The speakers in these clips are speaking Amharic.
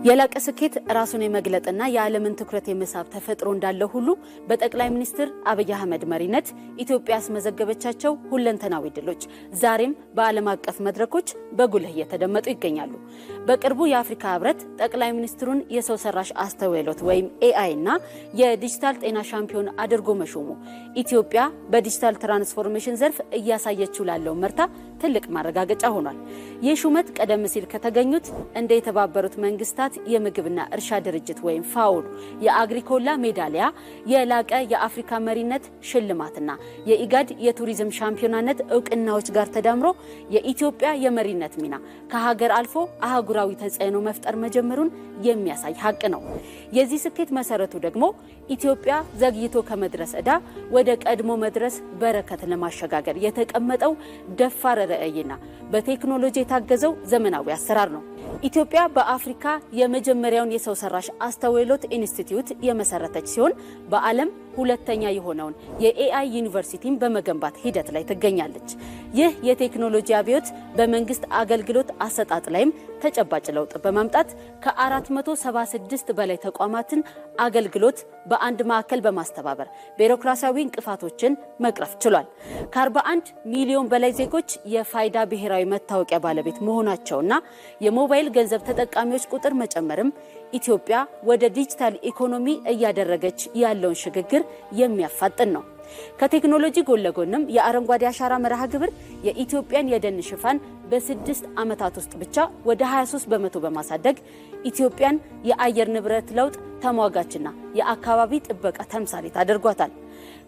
የላቀ ስኬት ራሱን የመግለጥና የዓለምን ትኩረት የመሳብ ተፈጥሮ እንዳለው ሁሉ በጠቅላይ ሚኒስትር አብይ አህመድ መሪነት ኢትዮጵያ ያስመዘገበቻቸው ሁለንተናዊ ድሎች ዛሬም በዓለም አቀፍ መድረኮች በጉልህ እየተደመጡ ይገኛሉ። በቅርቡ የአፍሪካ ህብረት ጠቅላይ ሚኒስትሩን የሰው ሰራሽ አስተውሎት ወይም AI እና የዲጂታል ጤና ሻምፒዮን አድርጎ መሾሙ ኢትዮጵያ በዲጂታል ትራንስፎርሜሽን ዘርፍ እያሳየችው ላለው መርታ ትልቅ ማረጋገጫ ሆኗል። የሹመት ቀደም ሲል ከተገኙት እንደ የተባበሩት መንግስታት የምግብና እርሻ ድርጅት ወይም ፋኦ የአግሪኮላ ሜዳሊያ የላቀ የአፍሪካ መሪነት ሽልማትና የኢጋድ የቱሪዝም ሻምፒዮናነት እውቅናዎች ጋር ተዳምሮ የኢትዮጵያ የመሪነት ሚና ከሀገር አልፎ አህጉራዊ ተጽዕኖ መፍጠር መጀመሩን የሚያሳይ ሀቅ ነው። የዚህ ስኬት መሰረቱ ደግሞ ኢትዮጵያ ዘግይቶ ከመድረስ ዕዳ ወደ ቀድሞ መድረስ በረከት ለማሸጋገር የተቀመጠው ደፋር ራዕይና በቴክኖሎጂ የታገዘው ዘመናዊ አሰራር ነው። ኢትዮጵያ በአፍሪካ የመጀመሪያውን የሰው ሰራሽ አስተውሎት ኢንስቲትዩት የመሰረተች ሲሆን በዓለም ሁለተኛ የሆነውን የAI ዩኒቨርሲቲን በመገንባት ሂደት ላይ ትገኛለች። ይህ የቴክኖሎጂ አብዮት በመንግስት አገልግሎት አሰጣጥ ላይም ተጨባጭ ለውጥ በማምጣት ከ476 በላይ ተቋማትን አገልግሎት በአንድ ማዕከል በማስተባበር ቢሮክራሲያዊ እንቅፋቶችን መቅረፍ ችሏል። ከ41 ሚሊዮን በላይ ዜጎች የፋይዳ ብሔራዊ መታወቂያ ባለቤት መሆናቸውና የሞባይል ገንዘብ ተጠቃሚዎች ቁጥር መጨመርም ኢትዮጵያ ወደ ዲጂታል ኢኮኖሚ እያደረገች ያለውን ሽግግር የሚያፋጥን ነው። ከቴክኖሎጂ ጎን ለጎንም የአረንጓዴ አሻራ መርሃ ግብር የኢትዮጵያን የደን ሽፋን በ6 ዓመታት ውስጥ ብቻ ወደ 23 በመቶ በማሳደግ ኢትዮጵያን የአየር ንብረት ለውጥ ተሟጋችና የአካባቢ ጥበቃ ተምሳሌት አድርጓታል።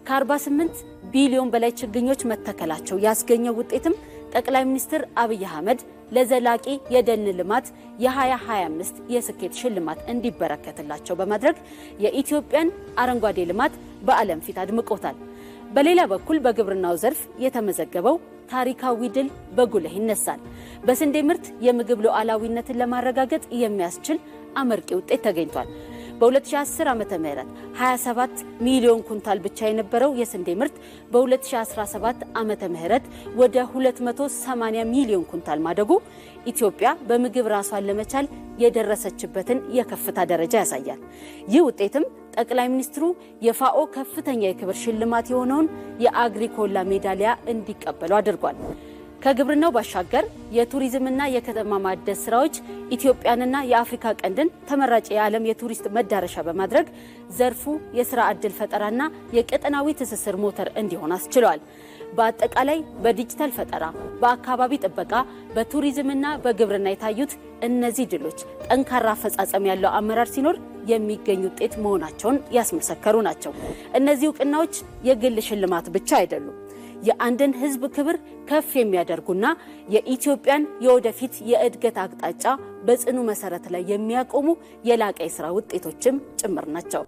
ከ48 ቢሊዮን በላይ ችግኞች መተከላቸው ያስገኘው ውጤትም ጠቅላይ ሚኒስትር አብይ አህመድ ለዘላቂ የደን ልማት የ2025 የስኬት ሽልማት እንዲበረከትላቸው በማድረግ የኢትዮጵያን አረንጓዴ ልማት በዓለም ፊት አድምቆታል። በሌላ በኩል በግብርናው ዘርፍ የተመዘገበው ታሪካዊ ድል በጉልህ ይነሳል። በስንዴ ምርት የምግብ ሉዓላዊነትን ለማረጋገጥ የሚያስችል አመርቂ ውጤት ተገኝቷል። በ2010 ዓመተ ምህረት 27 ሚሊዮን ኩንታል ብቻ የነበረው የስንዴ ምርት በ2017 ዓመተ ምህረት ወደ 280 ሚሊዮን ኩንታል ማደጉ ኢትዮጵያ በምግብ ራሷን ለመቻል የደረሰችበትን የከፍታ ደረጃ ያሳያል። ይህ ውጤትም ጠቅላይ ሚኒስትሩ የፋኦ ከፍተኛ የክብር ሽልማት የሆነውን የአግሪኮላ ሜዳሊያ እንዲቀበሉ አድርጓል። ከግብርናው ባሻገር የቱሪዝምና የከተማ ማደስ ስራዎች ኢትዮጵያንና የአፍሪካ ቀንድን ተመራጭ የዓለም የቱሪስት መዳረሻ በማድረግ ዘርፉ የሥራ ዕድል ፈጠራና የቀጠናዊ ትስስር ሞተር እንዲሆን አስችሏል። በአጠቃላይ በዲጂታል ፈጠራ፣ በአካባቢ ጥበቃ፣ በቱሪዝምና በግብርና የታዩት እነዚህ ድሎች ጠንካራ አፈጻጸም ያለው አመራር ሲኖር የሚገኙ ውጤት መሆናቸውን ያስመሰከሩ ናቸው። እነዚህ እውቅናዎች የግል ሽልማት ብቻ አይደሉም። የአንድን ህዝብ ክብር ከፍ የሚያደርጉና የኢትዮጵያን የወደፊት የእድገት አቅጣጫ በጽኑ መሰረት ላይ የሚያቆሙ የላቀ የሥራ ውጤቶችም ጭምር ናቸው።